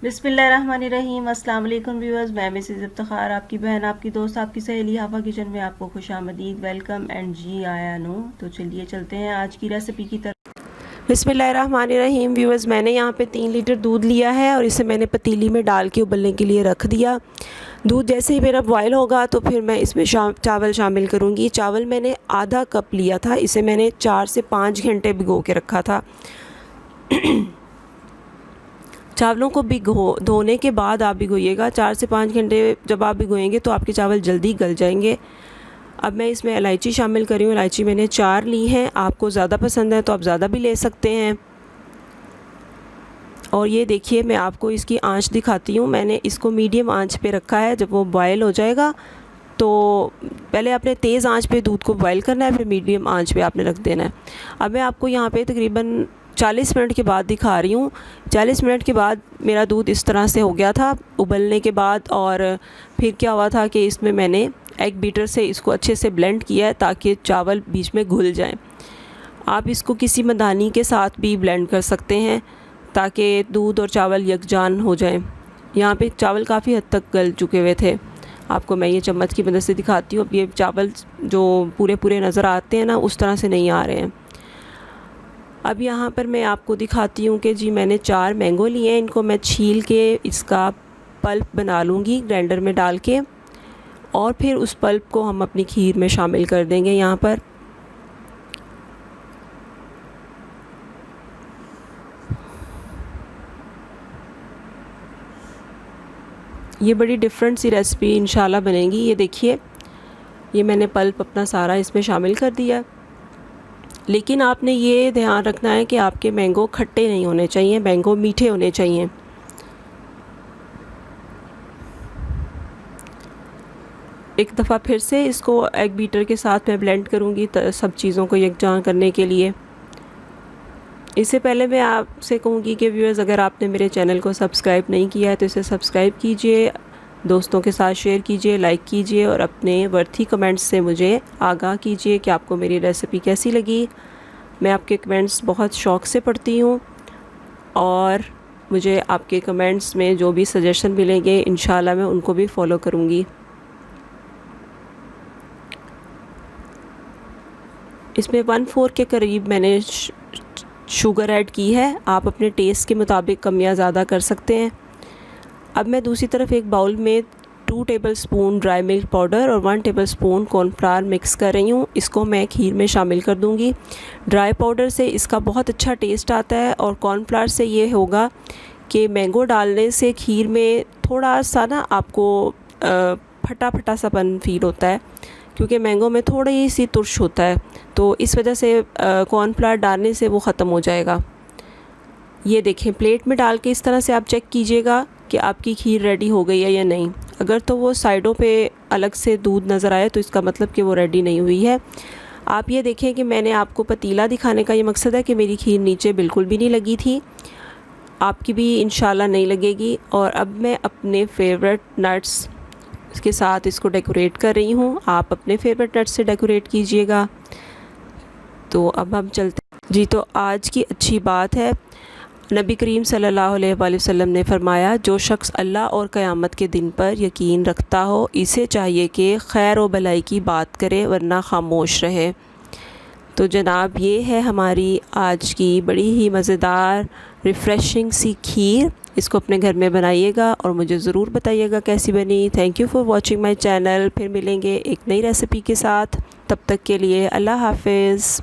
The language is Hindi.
बिस्मिल्लाहिर्रहमानिर्रहीम। अस्सलाम वालेकुम व्यूअर्स, मैं मिसेस इफ्तिखार, आपकी बहन, आपकी दोस्त, आपकी सहेली हाफा किचन में आपको खुशामदीद, वेलकम एंड जी आया नो। तो चलिए चलते हैं आज की रेसिपी की तरफ। बिस्मिल्लाहिर्रहमानिर्रहीम व्यूअर्स, मैंने यहाँ पे 3 लीटर दूध लिया है और इसे मैंने पतीली में डाल के उबलने के लिए रख दिया। दूध जैसे ही मेरा बॉयल होगा तो फिर मैं इसमें चावल शामिल करूँगी। चावल मैंने आधा कप लिया था, इसे मैंने 4 से 5 घंटे भिगो के रखा था। चावलों को धोने के बाद आप भिगोइएगा। 4 से 5 घंटे जब आप भिगोएंगे तो आपके चावल जल्दी गल जाएंगे। अब मैं इसमें इलायची शामिल कर रही हूँ। इलायची मैंने 4 ली हैं, आपको ज़्यादा पसंद है तो आप ज़्यादा भी ले सकते हैं। और ये देखिए, मैं आपको इसकी आंच दिखाती हूँ। मैंने इसको मीडियम आंच पे रखा है। जब वो बॉयल हो जाएगा तो पहले आपने तेज़ आंच पे दूध को बॉयल करना है, फिर मीडियम आंच पे आपने रख देना है। अब मैं आपको यहाँ पे तकरीबन 40 मिनट के बाद दिखा रही हूँ। 40 मिनट के बाद मेरा दूध इस तरह से हो गया था उबलने के बाद। और फिर क्या हुआ था कि इसमें मैंने एग बीटर से इसको अच्छे से ब्लेंड किया है ताकि चावल बीच में घुल जाएं। आप इसको किसी मदानी के साथ भी ब्लेंड कर सकते हैं ताकि दूध और चावल यकजान हो जाएं। यहाँ पे चावल काफ़ी हद तक गल चुके हुए थे। आपको मैं ये चम्मच की मदद से दिखाती हूँ। अब ये चावल जो पूरे पूरे नज़र आते हैं ना, उस तरह से नहीं आ रहे हैं। अब यहाँ पर मैं आपको दिखाती हूँ कि जी मैंने 4 मैंगो लिए हैं। इनको मैं छील के इसका पल्प बना लूँगी ग्राइंडर में डाल के, और फिर उस पल्प को हम अपनी खीर में शामिल कर देंगे। यहाँ पर ये बड़ी डिफरेंट सी रेसिपी इंशाल्लाह बनेगी। ये देखिए, ये मैंने पल्प अपना सारा इसमें शामिल कर दिया। लेकिन आपने ये ध्यान रखना है कि आपके मैंगो खट्टे नहीं होने चाहिए, मैंगो मीठे होने चाहिए। एक दफ़ा फिर से इसको एग बीटर के साथ मैं ब्लेंड करूँगी सब चीज़ों को यकजान करने के लिए। इससे पहले मैं आपसे कहूँगी कि व्यूअर्स, अगर आपने मेरे चैनल को सब्सक्राइब नहीं किया है तो इसे सब्सक्राइब कीजिए, दोस्तों के साथ शेयर कीजिए, लाइक कीजिए और अपने वर्थी कमेंट्स से मुझे आगाह कीजिए कि आपको मेरी रेसिपी कैसी लगी। मैं आपके कमेंट्स बहुत शौक़ से पढ़ती हूँ और मुझे आपके कमेंट्स में जो भी सजेशन मिलेंगे इंशाल्लाह मैं उनको भी फॉलो करूँगी। इसमें 1/4 के करीब मैंने शुगर ऐड की है। आप अपने टेस्ट के मुताबिक कम या ज़्यादा कर सकते हैं। अब मैं दूसरी तरफ एक बाउल में 2 टेबलस्पून ड्राई मिल्क पाउडर और 1 टेबलस्पून कॉर्नफ्लावर मिक्स कर रही हूँ। इसको मैं खीर में शामिल कर दूँगी। ड्राई पाउडर से इसका बहुत अच्छा टेस्ट आता है और कॉर्नफ्लावर से ये होगा कि मैंगो डालने से खीर में थोड़ा सा ना आपको फटा फटा सापन फील होता है, क्योंकि मैंगो में थोड़ी सी तुर्श होता है, तो इस वजह से कॉर्नफ्लावर डालने से वो ख़त्म हो जाएगा। ये देखें, प्लेट में डाल के इस तरह से आप चेक कीजिएगा कि आपकी खीर रेडी हो गई है या नहीं। अगर तो वो साइडों पे अलग से दूध नज़र आए तो इसका मतलब कि वो रेडी नहीं हुई है। आप ये देखें कि मैंने आपको पतीला दिखाने का ये मकसद है कि मेरी खीर नीचे बिल्कुल भी नहीं लगी थी, आपकी भी इंशाल्लाह नहीं लगेगी। और अब मैं अपने फेवरेट नट्स के साथ इसको डेकोरेट कर रही हूँ। आप अपने फेवरेट नट्स से डेकोरेट कीजिएगा। तो अब हम चलते जी। तो आज की अच्छी बात है, नबी करीम सल्लल्लाहु अलैहि वसल्लम ने फरमाया, जो शख्स अल्लाह और क़यामत के दिन पर यकीन रखता हो, इसे चाहिए कि खैर व भलाई की बात करे वरना खामोश रहे। तो जनाब, ये है हमारी आज की बड़ी ही मज़ेदार रिफ़्रेशिंग सी खीर। इसको अपने घर में बनाइएगा और मुझे ज़रूर बताइएगा कैसी बनी। Thank you for watching my channel. फिर मिलेंगे एक नई रेसिपी के साथ। तब तक के लिए अल्लाह हाफ़िज़।